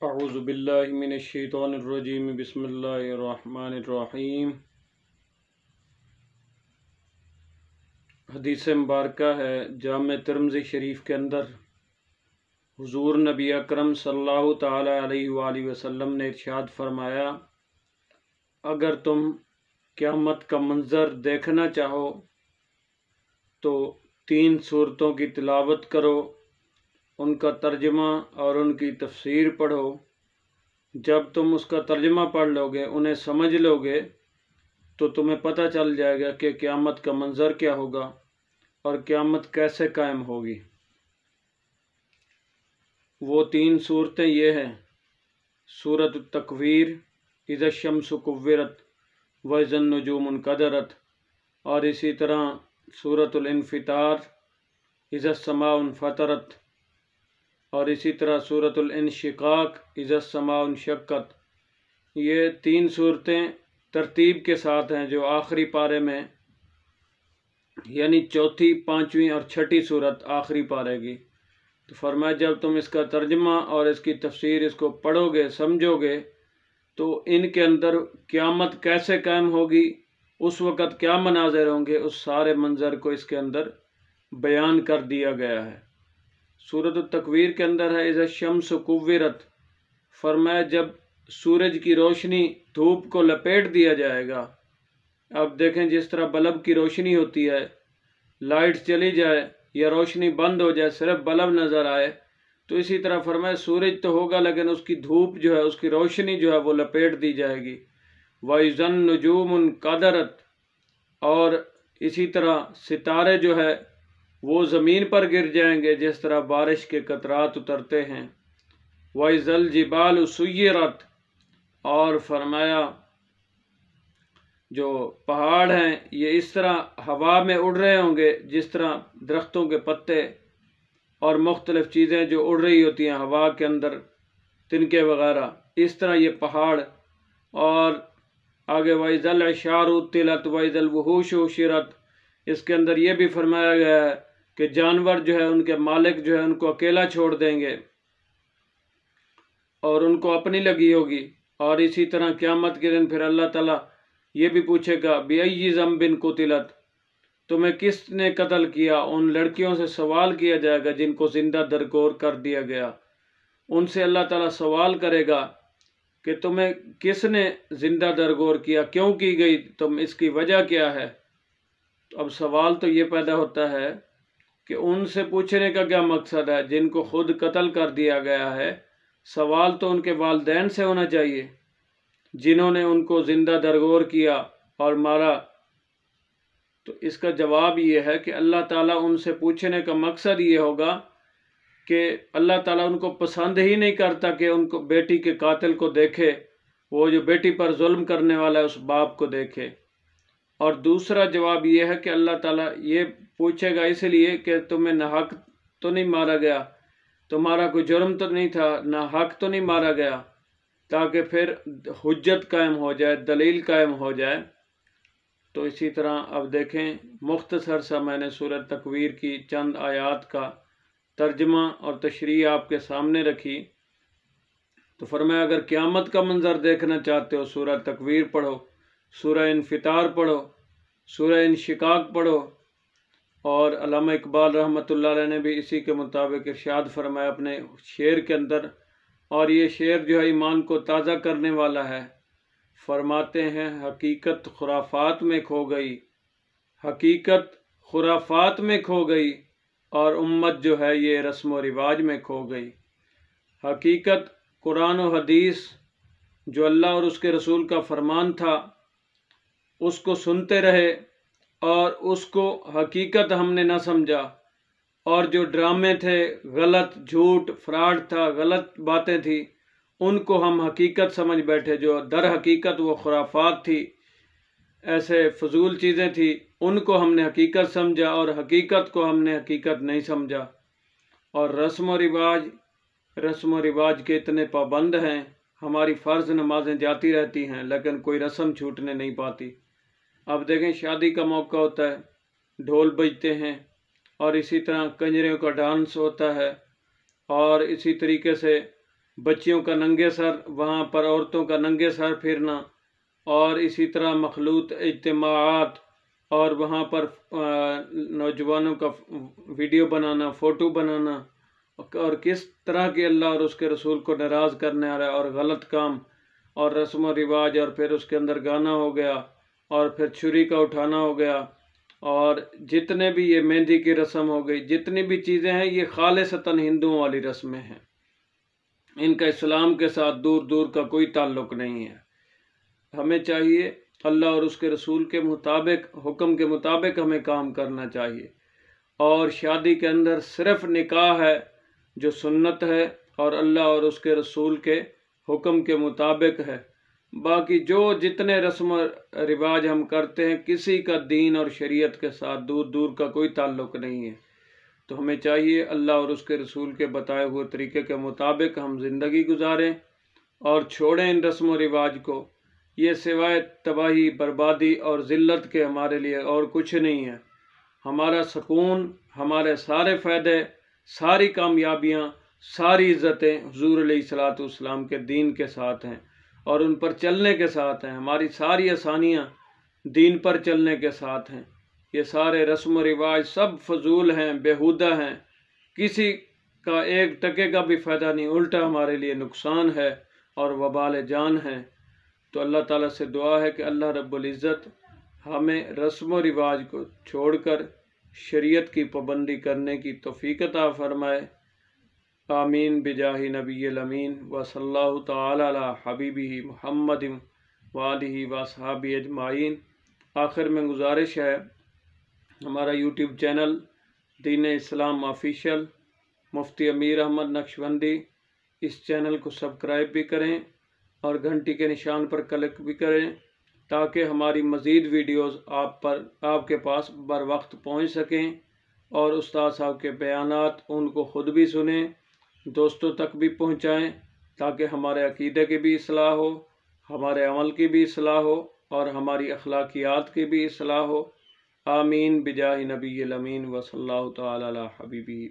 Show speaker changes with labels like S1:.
S1: اعوذ باللہ من الشیطان الرجیم بسم اللہ الرحمن الرحیم۔ حدیث مبارکہ ہے جامع ترمذی شریف کے اندر حضور نبی اکرم صلی اللہ تعالی علیہ وآلہ وسلم نے ارشاد فرمایا، اگر تم قیامت کا منظر دیکھنا چاہو تو 3 سورتوں کی تلاوت کرو، ان کا ترجمہ اور ان کی تفسیر پڑھو۔ جب تم اس کا ترجمہ پڑھ لو گے، انہیں سمجھ لو گے، تو تمہیں پتہ چل جائے گا کہ قیامت کا منظر کیا ہوگا اور قیامت کیسے قائم ہوگی۔ وہ 3 صورتیں یہ ہیں: سورۃ التکویر، اذا الشمس کورت واذا النجوم انکدرت، اور اسی طرح سورۃ الانفطار، اذا السماء انفطرت، اور اسی طرح سورۃ الانشقاق، اذا السماء انشقت۔ یہ 3 صورتیں ترتیب کے ساتھ ہیں جو آخری پارے میں، یعنی 4، 5ویں اور 6ٹھی صورت آخری پارے کی۔ تو فرمایا جب تم اس کا ترجمہ اور اس کی تفسیر اس کو پڑھو گے، سمجھو گے، تو ان کے اندر قیامت کیسے قائم ہوگی، اس وقت کیا مناظر ہوں گے، اس سارے منظر کو اس کے اندر بیان کر دیا گیا ہے۔ سورۃ التکویر کے اندر ہے اذا الشمس کورت، فرمایا جب سورج کی روشنی دھوپ کو لپیٹ دیا جائے گا۔ اب دیکھیں جس طرح بلب کی روشنی ہوتی ہے، لائٹ چلی جائے یا روشنی بند ہو جائے، صرف بلب نظر آئے، تو اسی طرح فرمایا سورج تو ہوگا لیکن اس کی دھوپ جو ہے، اس کی روشنی جو ہے وہ لپیٹ دی جائے گی۔ وَإِذَا النُّجُومُ انْكَدَرَتْ، اور اسی طرح ستارے جو ہے وہ زمین پر گر جائیں گے جس طرح بارش کے قطرات اترتے ہیں۔ وَإِذَا الْجِبَالُ سُيِّرَتْ، اور فرمایا جو پہاڑ ہیں یہ اس طرح ہوا میں اڑ رہے ہوں گے جس طرح درختوں کے پتے اور مختلف چیزیں جو اڑ رہی ہوتی ہیں ہوا کے اندر، تنکے وغیرہ، اس طرح یہ پہاڑ۔ اور آگے وَإِذَا الْعِشَارُ عُطِّلَتْ وَإِذَا الْوُحُوشُ حُشِرَتْ، اس کے اندر یہ بھی فرمایا گیا ہے کہ جانور جو ہے ان کے مالک جو ہے ان کو اکیلا چھوڑ دیں گے اور ان کو اپنی لگی ہوگی۔ اور اسی طرح قیامت کے دن پھر اللہ تعالیٰ یہ بھی پوچھے گا بِأَيِّ ذَنبٍ قُتِلَتْ، تمہیں کس نے قتل کیا؟ ان لڑکیوں سے سوال کیا جائے گا جن کو زندہ درگور کر دیا گیا، ان سے اللہ تعالیٰ سوال کرے گا کہ تمہیں کس نے زندہ درگور کیا، کیوں کی گئی، تم اس کی وجہ کیا ہے؟ اب سوال تو یہ پیدا ہوتا ہے کہ ان سے پوچھنے کا کیا مقصد ہے جن کو خود قتل کر دیا گیا ہے؟ سوال تو ان کے والدین سے ہونا چاہیے جنہوں نے ان کو زندہ درگور کیا اور مارا۔ تو اس کا جواب یہ ہے کہ اللہ تعالیٰ ان سے پوچھنے کا مقصد یہ ہوگا کہ اللہ تعالیٰ ان کو پسند ہی نہیں کرتا کہ ان کو بیٹی کے قاتل کو دیکھے، وہ جو بیٹی پر ظلم کرنے والا ہے اس باپ کو دیکھے۔ اور دوسرا جواب یہ ہے کہ اللہ تعالیٰ یہ پوچھے گا اس لیے کہ تمہیں ناحق تو نہیں مارا گیا، تمہارا کوئی جرم تو نہیں تھا، ناحق تو نہیں مارا گیا، تاکہ پھر حجت قائم ہو جائے، دلیل قائم ہو جائے۔ تو اسی طرح اب دیکھیں مختصر سا میں نے سورۃ تکویر کی چند آیات کا ترجمہ اور تشریح آپ کے سامنے رکھی۔ تو فرمایا اگر قیامت کا منظر دیکھنا چاہتے ہو سورۃ تکویر پڑھو، سورہ انفطار پڑھو، سورہ انشقاق پڑھو۔ اور علامہ اقبال رحمۃ اللہ علیہ نے بھی اسی کے مطابق ارشاد فرمایا اپنے شعر کے اندر، اور یہ شعر جو ہے ایمان کو تازہ کرنے والا ہے۔ فرماتے ہیں حقیقت خرافات میں کھو گئی، حقیقت خرافات میں کھو گئی، اور امت جو ہے یہ رسم و رواج میں کھو گئی۔ حقیقت قرآن و حدیث جو اللہ اور اس کے رسول کا فرمان تھا اس کو سنتے رہے، اور اس کو حقیقت ہم نے نہ سمجھا، اور جو ڈرامے تھے غلط، جھوٹ، فراڈ تھا، غلط باتیں تھیں، ان کو ہم حقیقت سمجھ بیٹھے، جو در حقیقت وہ خرافات تھی، ایسے فضول چیزیں تھیں، ان کو ہم نے حقیقت سمجھا اور حقیقت کو ہم نے حقیقت نہیں سمجھا۔ اور رسم و رواج کے اتنے پابند ہیں، ہماری فرض نمازیں جاتی رہتی ہیں لیکن کوئی رسم چھوٹنے نہیں پاتی۔ اب دیکھیں شادی کا موقع ہوتا ہے، ڈھول بجتے ہیں، اور اسی طرح کنجریوں کا ڈانس ہوتا ہے، اور اسی طریقے سے بچیوں کا ننگے سر وہاں پر عورتوں کا ننگے سر پھرنا، اور اسی طرح مخلوط اجتماعات اور وہاں پر نوجوانوں کا ویڈیو بنانا، فوٹو بنانا، اور کس طرح کے اللہ اور اس کے رسول کو ناراض کرنے والا اور غلط کام اور رسم و رواج، اور پھر اس کے اندر گانا ہو گیا، اور پھر چھری کا اٹھانا ہو گیا، اور جتنے بھی یہ مہندی کی رسم ہو گئی، جتنی بھی چیزیں ہیں یہ خالصتاً ہندوؤں والی رسمیں ہیں، ان کا اسلام کے ساتھ دور دور کا کوئی تعلق نہیں ہے۔ ہمیں چاہیے اللہ اور اس کے رسول کے مطابق، حکم کے مطابق ہمیں کام کرنا چاہیے، اور شادی کے اندر صرف نکاح ہے جو سنت ہے اور اللہ اور اس کے رسول کے حکم کے مطابق ہے۔ باقی جو جتنے رسم و رواج ہم کرتے ہیں کسی کا دین اور شریعت کے ساتھ دور دور کا کوئی تعلق نہیں ہے۔ تو ہمیں چاہیے اللہ اور اس کے رسول کے بتائے ہوئے طریقے کے مطابق ہم زندگی گزاریں اور چھوڑیں ان رسم و رواج کو۔ یہ سوائے تباہی، بربادی اور ذلت کے ہمارے لیے اور کچھ نہیں ہے۔ ہمارا سکون، ہمارے سارے فائدے، ساری کامیابیاں، ساری عزتیں حضور علیہ الصلوۃ والسلام کے دین کے ساتھ ہیں اور ان پر چلنے کے ساتھ ہیں۔ ہماری ساری آسانیاں دین پر چلنے کے ساتھ ہیں۔ یہ سارے رسم و رواج سب فضول ہیں، بیہودہ ہیں، کسی کا ایک ٹکے کا بھی فائدہ نہیں، الٹا ہمارے لیے نقصان ہے اور وبال جان ہے۔ تو اللہ تعالیٰ سے دعا ہے کہ اللہ رب العزت ہمیں رسم و رواج کو چھوڑ کر شریعت کی پابندی کرنے کی توفیق عطا فرمائے۔ آمین بجاہ نبی الامین وصلی اللہ تعالی علی حبیبہ محمد وآلہ وصحبہ اجمعین۔ آخر میں گزارش ہے، ہمارا یوٹیوب چینل دین اسلام آفیشل مفتی امیر احمد نقشبندی، اس چینل کو سبسکرائب بھی کریں اور گھنٹی کے نشان پر کلک بھی کریں تاکہ ہماری مزید ویڈیوز آپ کے پاس بر وقت پہنچ سکیں، اور استاد صاحب کے بیانات ان کو خود بھی سنیں، دوستوں تک بھی پہنچائیں تاکہ ہمارے عقیدے کی بھی اصلاح ہو، ہمارے عمل کی بھی اصلاح ہو اور ہماری اخلاقیات کی بھی اصلاح ہو۔ آمین بجاہ نبی الامین وصلی اللہ تعالی علی حبیبہ